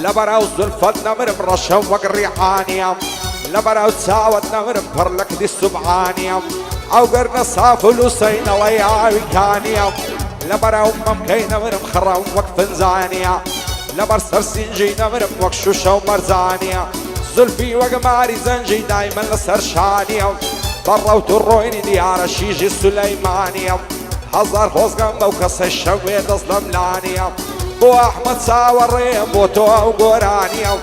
لبراو زلفت نمر مرشوق الريحانية لبراو تساوت نمر مفرلك دي السبعانية او قرنا صاف لوسين الله يعاوي كانية لبراو ممكين نمر مخرم وقف زانية لبر سرسنجي نمر موكشوشة ومرزانية زلفي وقماري زنجي دايما لسرشانية ضروت الرويني ديار الشيجي السليمانية هزار خوز قنبا وكسي الشويد الظلملانية بو احمد ساور ريم بوتو وقورانية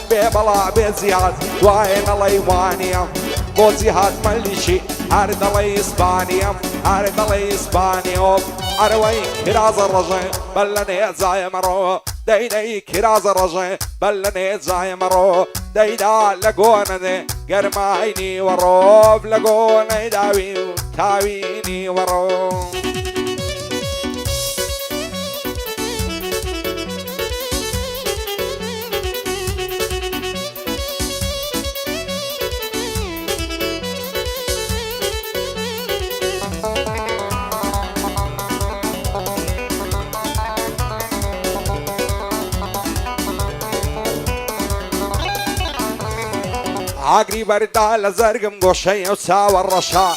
بيبلا بيت زياد دوائن الله يوانية بو زياد مليشي هارد الله اسبانية هارد الله اسبانية اروي كراز الرجل بلني زاي مرو دايداي كراز الرجل بلني زاي مرو دايدا لقونا دي قرمايني وروب لقونا يداوي تاويني وروب عقري بردا لزرقم قوشي وساوى الرشا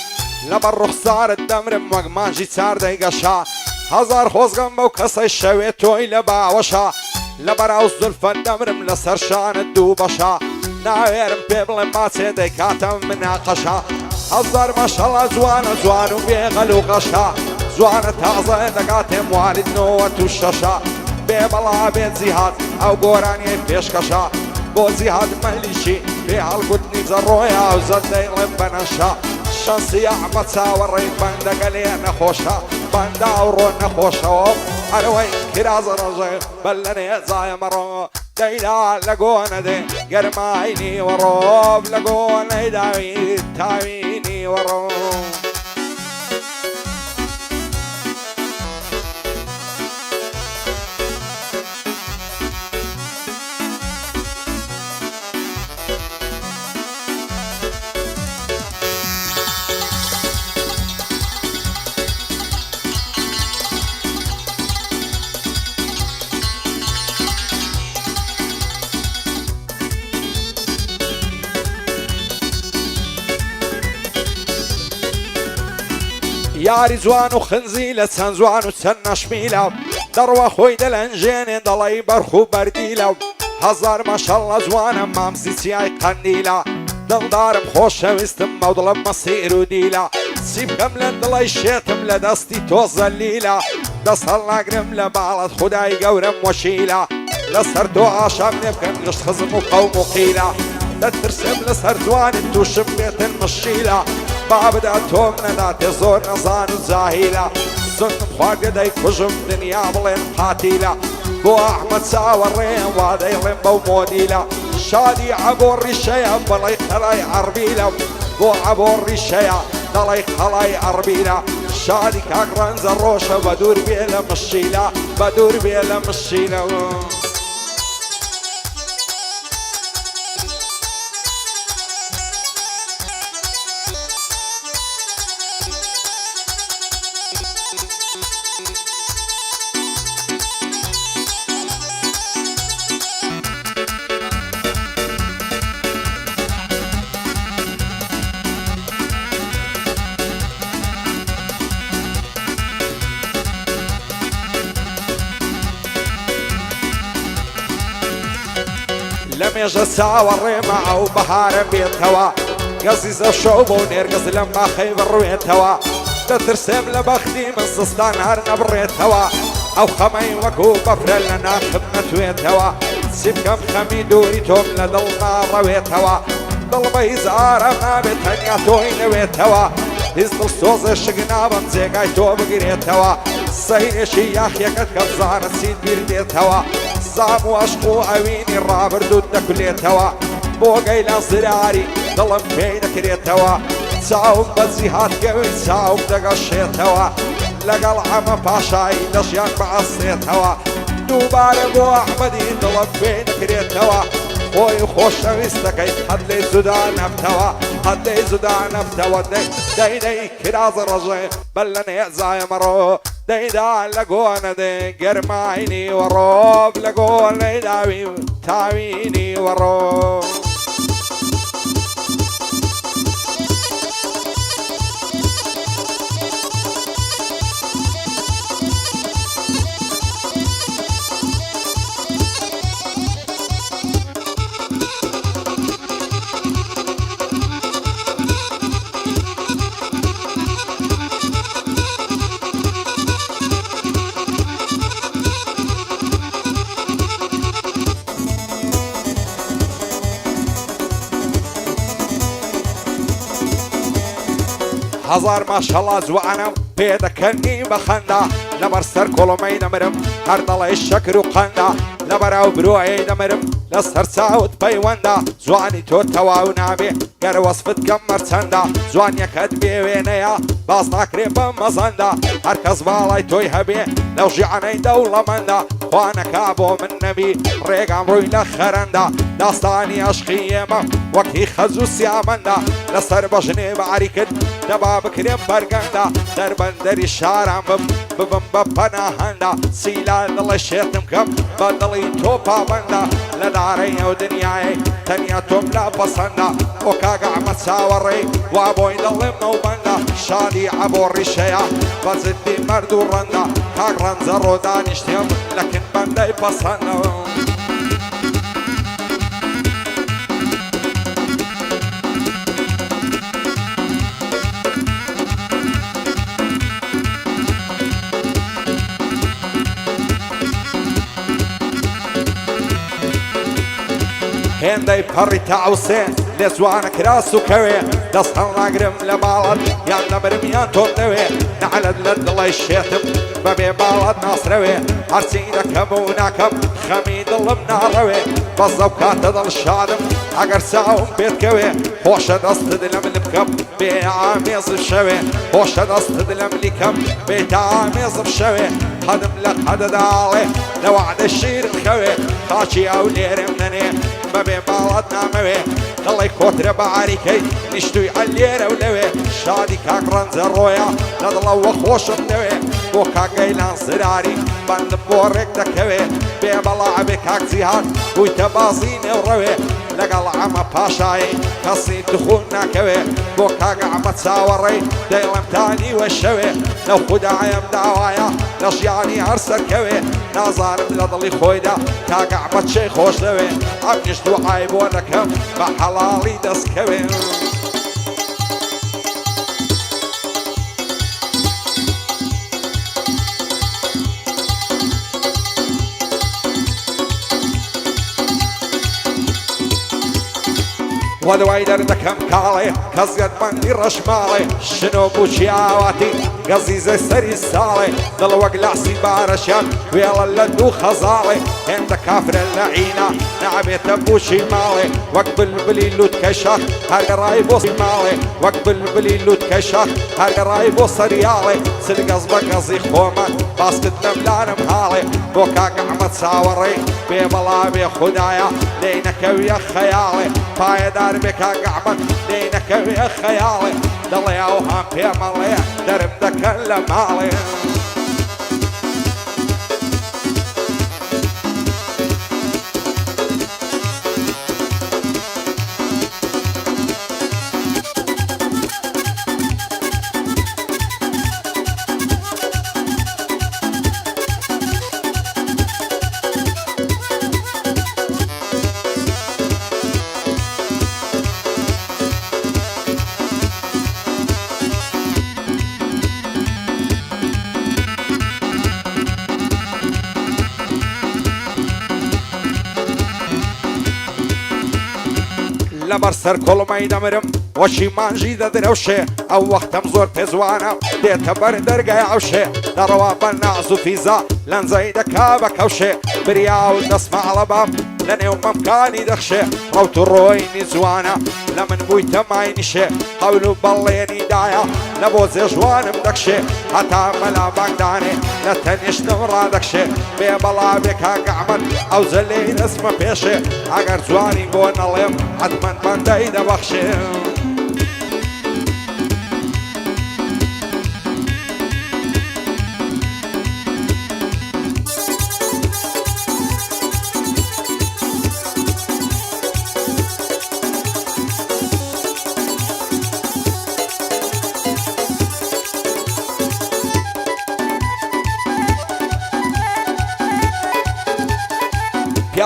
لبر رخصار الدمر مقمانجي سار دي قشا هزار خوز غنبا وكسي الشويتو إلى باوشا لبر عوز زلفا الدمر ملسر شان الدوبشا ناويرم بيبل ما سيدي كاتم مناقشا هزار ما شاء الله زوانا زوانو بيغلو قشا زوانا تازا دقاتم والد نوة الششا بيبلا بيت زيهات او قوراني بيشكشا بو زيهات مليشي في عالقدني زرويا وزدي لبنشا شانسي احمد ساوري باندا قلينا خوشا باندا ورونا خوشا اروين كراز رجل بلني زاي مرو دايدا لقونا دي قرمايني وروب لقونا يداوي تاويني وروب ياري زوان وخنزيلة سن زوان وسن شميلة دروة خوي دلنجين ضلي برخو برديلة هزار ما شاء الله زوانا مامسي سياي قنديلة دلدارم خوشة وستم وضلم مصير وديلة سيب كملن دلي الشيطم لدستي توز الليلة دصلنا قرم لبالة خداي قورم وشيلة لسرتو عاشم نبكن قشت خزم وقوم وقيلة لترسم لسر زوان انتو شبيت المشيلة بابدا توم ندات زور نزان وزاهيلة زن بخواق داي كجم دنيا بلين قاتيلة بو احمد ساور رين وادي لنبو موديلة شادي عبور ريشيا بلاي خلاي عربيلة بو عبور ريشيا دلاي خلاي عربيلة شادي كاقران زروشة بدور بيلا مشيلة بدور بيلا مشيلة لم يجا ساوى الريمة او بهار بيتوا قزيز الشوب ونرقص لما خيب الرويتوا تترسم لبختي من سستان هرنا بريتوا او خمي وكو بفر لنا خدمة ويتوا سيب كم خمي دوري توم لدلنا رويتوا دل بيزار ما بتنيا توين ويتوا هزل صوز الشقنا بمزيقاي تو بقريتوا سين شياخ يكت كبزان السيد بيرديتوا صام واشقو عويني الرابر دود كليتوا بوقي لصراري ظلم بينك ريتوا ساوم بزيهات قوي ساوم دقشيتوا لقى العمى باشاي لشيان بعصيتوا دوبار ابو احمدي ظلم بينك ريتوا خوي خوش ويستكي حد لي زدان افتوا حد لي زدان افتوا داي كراز رجل بلني زاي مرو ديدا لقونا دي قرمايني وروب لقونا داوي تاويني وروب هزار ما شاء الله زوانم پێدەکەنی بەخەندا لەبەر سەر کۆڵۆمەی دەمرم هەردەڵی شەکر و قەندا لەبەراو برۆیەی دەمرم لەسەر چاوت پەیوەندا جوانی تۆ تەواو نابێ گەر وەسفت کەم مەرچەندا جوانیەکەت بێوێنەیە باز ناکرێ بە مەزەندا هەرکەس باڵای تۆی هەبێ لەو ژیانەی دەوڵەمەندا خوانەکا بۆ من نەبی ڕێگام ڕووی لە خەرەندا داستانی عەشقی ئێمە وەکی خەز و سیامەندا لەسەر بەژنێ بەعاری کرد دەبا بکرێم بەرگەندا دەربەندەری شاران ببم بە پەناهەندا سیلا دڵی شێتم کەم بە دڵی تۆ پابەندا لە دارەی ئەو دنیای تەنیا تۆم لا پەسەندا ئۆ کاگە ئەمە چاوەڕێی وا بۆی دڵێم نەوبەندا شادی عەبۆ ڕیشەیە بە جددی مەرد و ڕەندا کاک ڕەنجە ڕۆدانیشتێم لەکن بەندەی پەسەندەوە هێندەی پەڕی تاوسێن لێ جوانە کراس و کەوێ دەست هەڵ ناگرم لە باڵت یان لەبرم یان تۆم دەوێ نەعەلت لە دڵی شێتم بەبێ باڵت ناسرەوێ هەرچی دەکەم و ناکەم خەمی دڵم ناڕەوێ بەس ئەو کاتە دڵ شادم ئەگەر چاوم پێتکەوێ خۆشە دەستت لە من بکەم بێ ئامێزم شەوێ خۆشە دەستت لە منی کەم بێ تا ئامێزم شەوێ قەدم لە قەدەداڵێ لە وعدە شیرم خەوێ خاچی ئەو لێرم نەنێ بەبێ باڵات نامەوێ دڵی کۆترە بە عاریکەی نیشتوی ئەلێرە و لەوێ شادی کاک ڕەنجە ڕۆیە لە دڵەوە خۆشم دەوێ بۆ کاگەیلان زراری بەندم بۆ ڕێک دەکەوێ بێ بەڵا ئەبێ کاک جیهان بوویتە بازی نێوڕەوێ لەگەڵ ئەمە پاشایی کەسی دخون ناکەوێ بۆ کاگە ئەمە چاوەڕێی دەیڵم تانیوە شەوێ لەو خوددایم داوایە لە ژیانی هەر سەرکەوێ نازانم لە دڵی خۆیدا کاگە ئەمە چێ خۆش دەوێ ئەم نیشت و ئای بۆ دەکەم بە حەڵاڵی دەستکەوێ ودوای دەردەکەم کاڵێ کەس گەتمەندی ڕەشماڵێ شنۆ بووچی ئاواتی گەزیزەی سەری ساڵێ دڵ وەک لاسی بارەشیان وێڵە لە دوو خەزاڵێ هێندە کافرە لە عینە نەعبێتە بووچی ماڵێ وەک بلبلی لووتکەی شەخ هەرگەڕای بۆ ماڵێ وەک بلبلی لووتکەی شەخ هەرگەڕای بۆ سەریاڵێ سلگەز بە گەزی خۆمە باسکردنە لارم هاڵێ بۆ کاکە ئەمە چاوەڕێ بێ بەڵا بێ خوددایە لێی نەکەویە خەیاڵێ پایەدار بێ کاکە ئەمەد لێی نەکەویە خەیاڵێ دڵێ ئەو هەم پێمەڵێ دەرم دەکەن لە ماڵێ لەبەر سەر کۆڵمەی دەمرم وەشی مانژی دەدرەوشێ ئەو وەختەم زۆر پێزوانە دێتە بەر دەرگای ئەوشێ دەڕەوا بە ناز و فیزا لەنجەی دەکا بە کەوشێ بریا و دەسماڵە بام لە نێو مەمکانی دەخشێ ڕەوت و ڕۆینی جوانە لە من بوویتە مای نیشێ هەول و بەڵێنی دایە لە بۆ جێژوانم دەکشێ هەتا مەلا بانگدانێ لە تەنیشتم ڕادەکشێ بێ بەڵا بێ کاکە ئەمەد ئەو جەلەی دەسمە پێشێ ئەگەر جوانی بۆ نەڵێم حتمەن بەندەی دەبەخشێ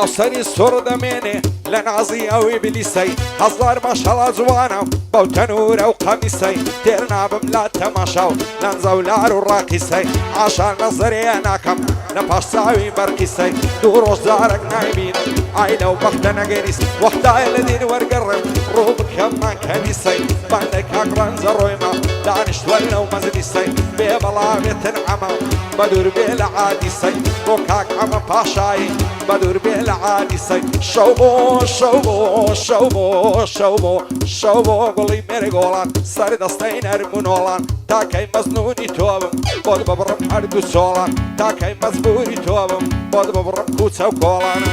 پیاسەری سڕ دەمێنێ لە نازی ئەوی بلیسەی هەزار ماشەڵا جوانە بەو تەنورە و قەمیسەی تێر نابم لا تەماشا و لەنجە و لار و ڕاقیسەی ئاشان نەزەرەیە ناکەم لە پاش چاوی بەرقیسەی دوو ڕۆژ جارێک نایبینم ئای لەو بەختە نەگەریست وەختایە لە دین وەرگەڕێم ڕوو بکەممان کەنیسەی بانەی کاک ڕەنجە ڕۆیمە دانیشتوە لەو مەزلیسەی بێ بەڵاوێتن ئەمە بە دوور بێ لە عادیسەی بۆ کاک ئەمە پاشایی بە دوور بێ لە عادیسەی شەو بۆ شەو بۆ شەو بۆ شەو بۆ شەو بۆ گوڵی مێرگۆڵان سەر دەستەی نەرمونۆڵان تاکەی مەزنونی تۆبم بۆت ببڕم هەردوو چۆڵان تاکەی مەزبوری تۆبم بۆت ببڕم کوچە و کۆڵانە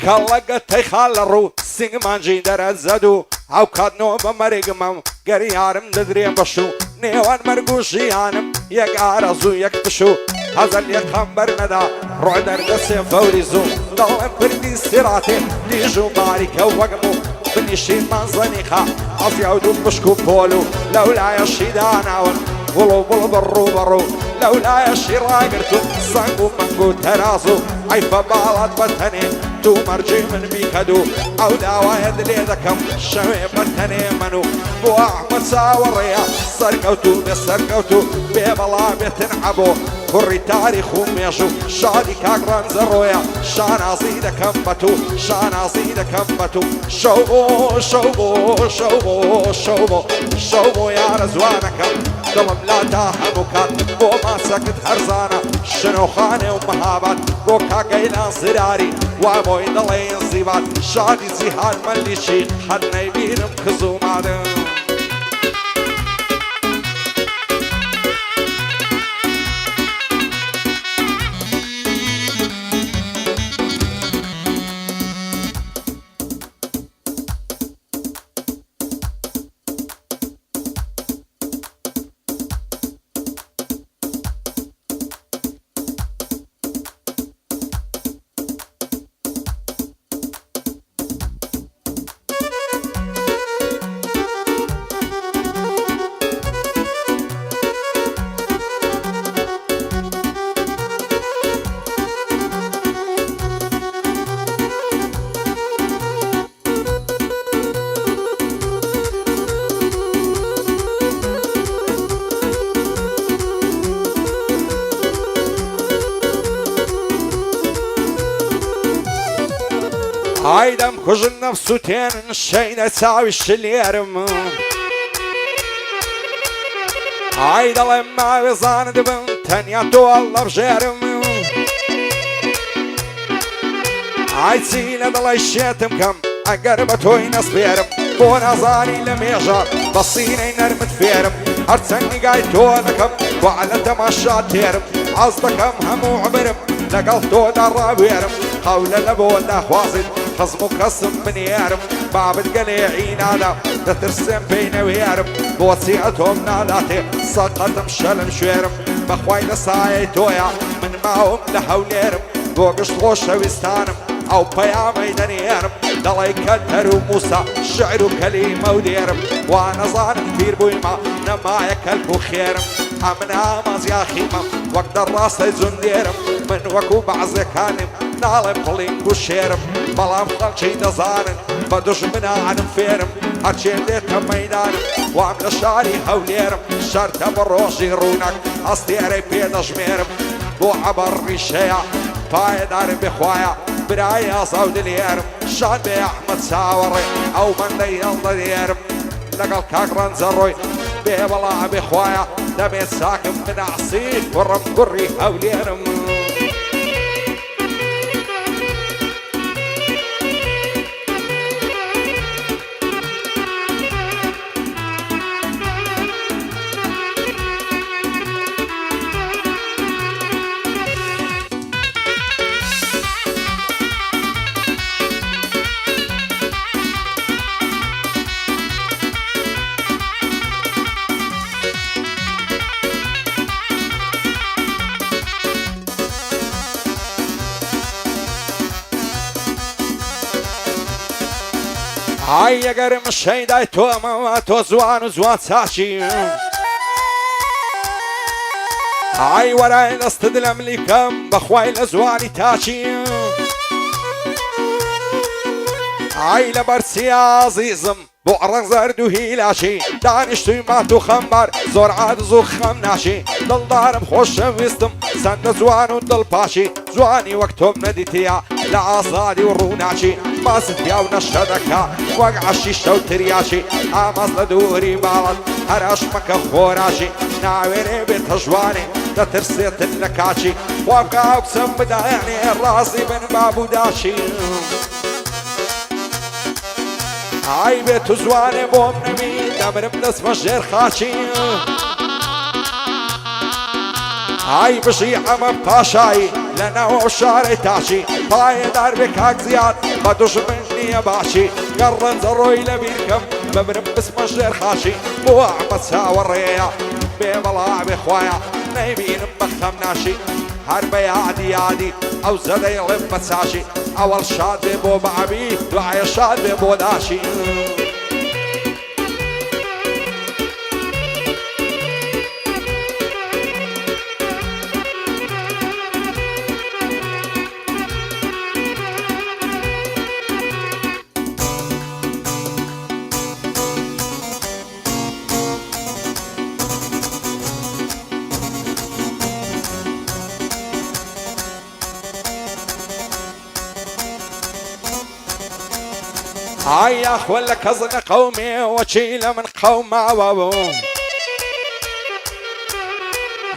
کەڵەگەتەی خاڵ لە ڕوو سنگمانجی دەرەزەد و ئەو کاتنەوە بە مەرگمەم گەریارم دەدرێ بەش و نێوان مەرگ و ژیانم یەک ئارەزوو یەک پش و هەزەر یەکەم بەرنەدا ڕۆ دەردەسێ فەوری زوو دەڵێم پردی سیراتێ لیژ و باریکە وەگم و بنیشین مانزەنیخا ئەفیا و دوو پشک و پۆل و لەولایەشی داناون وڵ و بڵ بڕوو بەڕوو لەولایەشی ڕاگرت و سەنگ و مەنگ و تەراز و عیفە باڵات بەتەنێ تو مەرجی من بیکەد و ئەو داوایەت لێ دەکەم شەوێ بەتەنێ من و بۆ ئەحمەد چاوەڕێیە سەرکەوت و بێ سەرکەوت و بێ بەڵا بێتن عەبۆ کوڕی تاریخ و مێژ و شادی کاک ڕەنجە ڕۆیە شانازی دەکەم بە تو شانازی دەکەم بە تو شەو بۆ شەو بۆ شەو بۆ شەو بۆ شەو بۆ یارە جوانەکەم دڵم لا تا هەموو کات بۆ ماسەکت هەرزانە شنۆخانێ و مەهابەت بۆ کاکەیلان زراری وا بۆی دڵێن زیبات شادی جیهاد مەلیشی حەد نەیبینم کز و مادم ئایدەم کوژن نەفس و تێنن شەینە چاوی شلێرم ئای دەڵێم ماوێزانت بم تەنیا تۆ هەڵەبژێرم ئای چی لە دڵی شێتم کەم ئەگەر بە تۆی نەسپێرم بۆ نازانی لە مێژە بە سینەی نەرمت فێرم هەرچەند نیگای تۆ دەکەم وا لە تەماشا تێرم ئاز دەکەم هەموو عمرم لەگەڵ تۆدا ڕاوێرم قەولە لە بۆ داخوازیت خزم و کەسم بنێرم بابت گەلێ عینادا دەترسێم پێی نەوێرم بۆچی ئەتۆم ناداتێ سەقەتم شەلم شوێرم بەخوای لە سایەی تۆیە من ماوم لە هەولێرم بۆ گشت خۆ شەویستانم ئەو پەیامەی دەنێرم دەڵێ کەلتەر و موسا شعر و کەلیمە و دێرم وا نەزانم پیر بوویمە نەمایە کەلک و خێرم ئەمن ئامازیاخیمەم وەک دەڕاستەی جوندێرم من وەکو بەعزەکانم ناڵێ پڵینگ و شێرم بەڵام خەڵکی دەزانن بە دوژمنانم فێرم هەرچێ دێتە مەیدانم وام لە شاری هەولێرم شەرتە بە ڕۆژی ڕوونەک ئەستێرەی پێدەژمێرم بۆ عەبەر ڕیشەیە پایەدارم بخوایە برای ئاسا و دلێرم شاد بێ ئەحمەد چاوەڕێ ئەو بەندەی هەڵدەدێرم لەگەڵ کاک ڕەنجە ڕۆی بێ بەڵا بخوایە دەبێت چاکم بناسی کوڕم کوڕی هەولێرم هاي اگر مشهیدای تو اما تو زوان و زوان ساشی هاي ورای دست دلم لیکم بخوای لزوانی تاشی هاي لبرسی عزیزم بو عرق زرد و هیلاشی دانشتوی ما تو خمبر زور عاد زو خم ناشی دل دارم خوشم ویستم سند زوان و دل پاشی زوانی وقتم ندیتیا لعصادی و روناشی باستیا و نشدکا وقع شیشتا و تریاشی آماز لدوری بالد هراش مکا خوراشی ناوینه بیت جوانی دا ترسیت لکاشی وابقا اقسم بدایانی راسی بن بابو داشی هاي بيت زواني بوم نمين دمرم نسمة جير خاشي هاي بشي عم بقاشاي لنا وشاري تاشي باي دار بكاك زياد بدوش مني باشي قرن زروي لبيركم بمرم بسمة جير خاشي بو عم تساور ريا ببلاع بخوايا نايمين بخم ناشي هربي عادي عادي او زدي لب مساشي اول شاد بو بعبي دعي شاد بو داشي هاي يا اخوة كزن قومي وشيل من قوم معوابو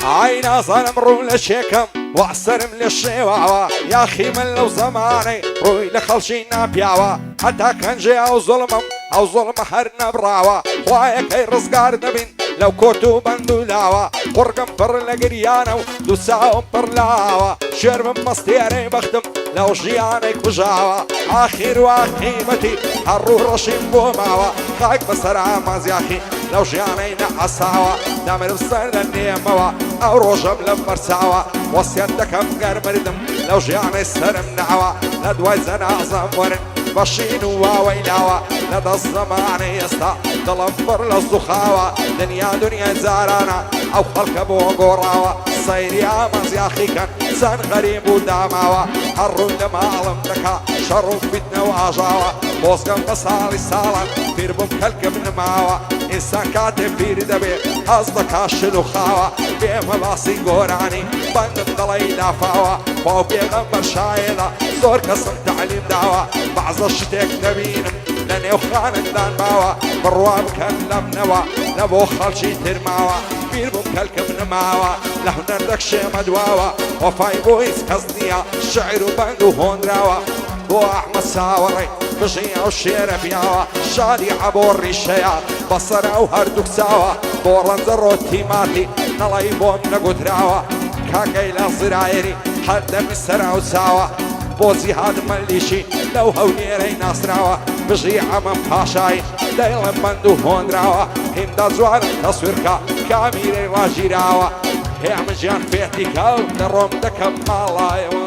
هاي ناصر مرون لشيكم واعسرم للشيواوا يا اخي من لو زماني روي لخلشينا بياوا حتى كان جي او ظلمم او ظلم هرنا براوا وايا كي رزقار نبين لو كوتو بندولاوا قرقم بر لقريانو دوساهم بر لاوا شرب مستيري بخدم لو جيانك بجاوا اخير واخيمتي هرو رشيم بوماوا خايك بسرعة مازياخي لو جياني نعساوا دامر بسر للنيموا او روجم لمرساوا وسيادك مقر مردم لو جياني سرم نعوا لدواي زنازم ورن بشين وويلاوا لدى الزمان يستا دلنفر للزخاوا دنيا زارانا او خلق بو قراوا صير يا مزياخي كان سان غريب وداماوا حرو لما علمتك شرف بدنا واجاوا بوسكم بصالي سالان بير بمكلك من ماوا انسان كاتب بير دبي قصدك شنو خاوا بيما باسي قراني بند الضلي دافاوا فو بيغمبر شايلة زور قسم تعليم دعوة بعض الشتيك نبينم لاني وخانك دان باوا برواب كان لم نوا نبو خالشي ترماوا بير بمكلك من ماوا له نردك شي مدواوا وفاي بويس كزنيا شعر وبند وهون راوا بو احمد ساوري بجيع والشير بياوا شادي عبور الشياط بصر او هردوك ساوا بورن زروتي ماتي نلاي بوم نقود راوا كاكي لا صرايري حد مسرع وساوا بوزي هاد مليشي لو هونيري ناصراوا بجيع من باشاي دايلا بندو هون راوا هم دا زوار تصويركا كاميري راجي راوا هي من جان فيتي كاو دروم دكم مالاي